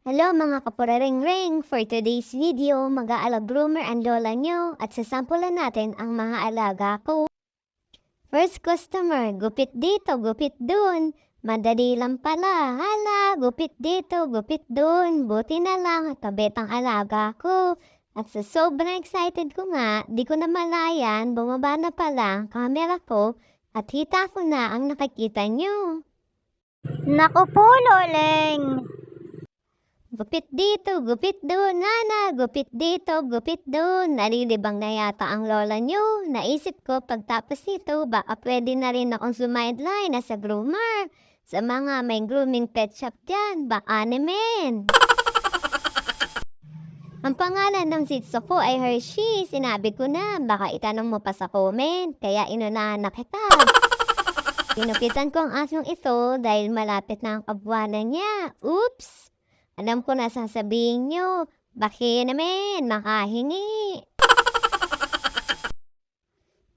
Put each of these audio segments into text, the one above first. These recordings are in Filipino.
Hello mga kapuraring-ring! For today's video, mag-aalagroomer ang lola nyo at sasampulan natin ang mga alaga ko. First customer, gupit dito, gupit dun. Madali lang pala, hala, gupit dito, gupit dun. Buti na lang, kabit ang alaga ko. At sa sobrang excited ko nga, di ko na malayan, bumaba na pala ang camera ko at hita ko na ang nakikita nyo. Naku po, Loleng! Gupit dito, gupit doon, nana, gupit dito, gupit doon. Nalilibang na yata ang lola nyo. Naisip ko pagtapos nito, baka pwede na rin akong sumideline na sa groomer. Sa mga may grooming pet shop dyan, baka naman. Ang pangalan ng sitso ko ay Hershey. Sinabi ko na, baka itanong mo pa sa comment. Kaya inunahan na kita. Pinupitan ko ang asong ito dahil malapit na ang kabuwanan niya. Oops! Alam ko na sasabihin nyo, baki naman, makahingi.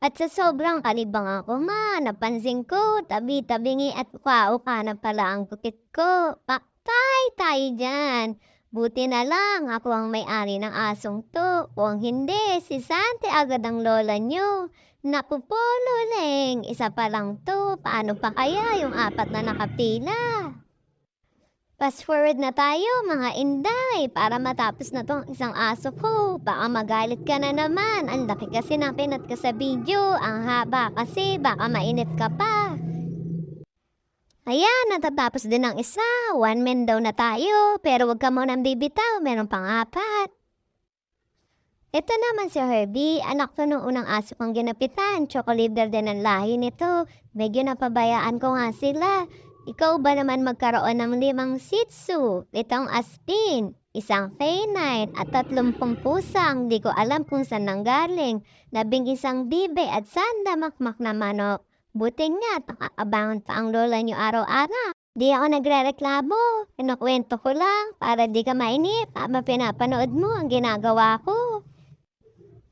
At sa sobrang kalibang ako napansin ko, tabi-tabingi at uka-uka na pala ang gupit ko. Paktay tayo dyan. Buti na lang ako ang may-ari ng asong to. Kung hindi, si Sante agad ang lola nyo. Naku po, Loleng, isa pa lang to. Paano pa kaya yung apat na nakapila? Fast forward na tayo mga inday para matapos na tong isang aso ko. Baka magalit ka na naman. Ang laki kasi ng pinat ka sa video. Ang haba kasi baka mainit ka pa. Ayan, natatapos din ang isa. One man daw na tayo. Pero wag ka munang bibitaw. Meron pang apat. Ito naman si Herbie. Anak to nung unang aso kong ginapitan. Chocolate din ang lahi nito. Medyo napabayaan ko nga sila. Ikaw ba naman magkaroon ng 5 Shih Tzu, 7 Aspin, 1 Canine at 30 pusang di ko alam kung saan nanggaling, 11 bibe at sanda makmak na manok. Buti nga, nakaabangan pa ang lola nyo araw-araw. Di ako nagre-reklamo, kinukwento ko lang para di ka mainip habang pinapanood mo ang ginagawa ko.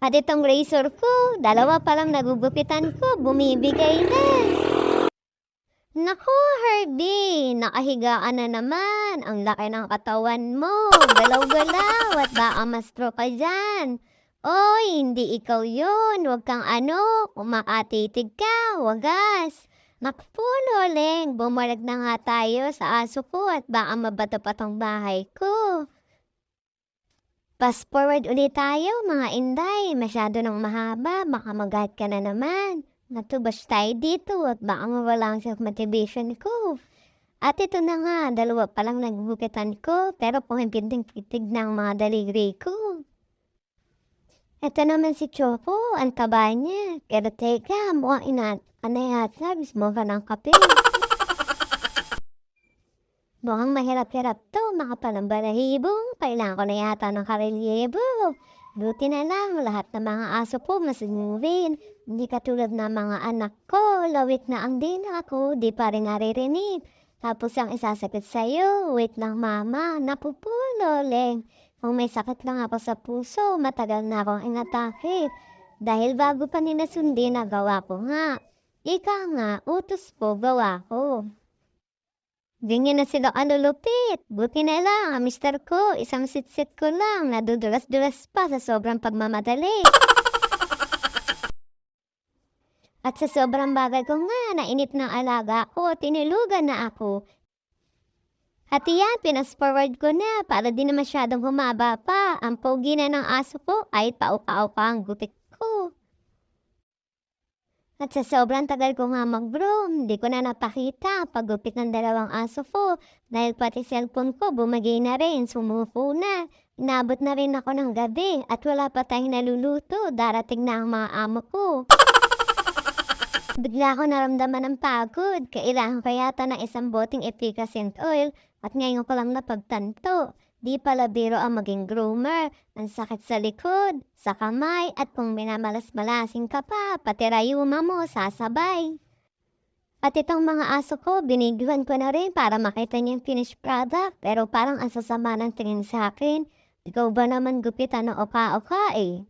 At itong razor ko, 2 pa lang nagugupitan ko, bumibigay na. Naku, Herbie, nakahiga ka na naman. Ang laki ng katawan mo. Galaw-galaw at baka ma-stroke ka dyan. Oy, hindi ikaw yun. Huwag kang kumakatitig ka. Wagas. Naku, Loleng, bumalag na nga tayo sa aso ko at baka mabato pa tong bahay ko. Fast forward ulit tayo, mga inday. Masyado nang mahaba. Baka mag-guide ka na naman. Natubas tayo dito at baka mawala ang self-motivation ko. At ito na nga, 2 pa lang nagbukitan ko pero pumipitig ng mga daliri ko. Ito naman si Choco, ang taba niya. Pero teka, mukhang inat-anayat mismo ka ng kape. Mukhang mahirap-hirap to, makapalang balahibong. Kailangan ko na yata ng karelyebo. Buti na lang, lahat ng mga aso po masinurin. Hindi katulad na mga anak ko, lawit na ang dina ko, di pa rin naririnig. Tapos ang isasakit sa'yo, wait lang mama, napupulo, Leng. Kung may sakit lang ako sa puso, matagal na akong inatake. Dahil bago pa ninasundi, nagawa ko nga. Ika nga, utos po, gawa ko. Ganyan na sila lupit. Buti na lang, ang mister ko, isang sit-sit ko lang, nadudulas-dulas pa sa sobrang pagmamadali. At sa sobrang bagay ko nga, nainip ng alaga ko, tinilugan na ako. At iyan, pinas-forward ko na para di na masyadong humaba pa. Ang pogi na ng aso ko ay pauka-uka ang gupit ko. At sa sobrang tagal ko nga mag-groom, di ko na napakita paggupit ng 2 aso ko dahil pati cellphone ko bumagay na rin, sumuko na. Inabot na rin ako ng gabi at wala pa tayong naluluto, darating na ang mga amo ko. Bigla ko naramdaman ng pagod, kailangan ko yata ng 1 boteng efficacent oil at ngayon ko lang napagtanto. Di pala biro ang maging groomer. Ang sakit sa likod, sa kamay, at kung minamalas-malasing ka pa, pati rayuma mo sasabay. At itong mga aso ko, biniguan ko na rin para makita niya yung finished product. Pero parang ang sasama ng tingin sa akin. Ikaw ba naman gupitan ng oka-oka eh?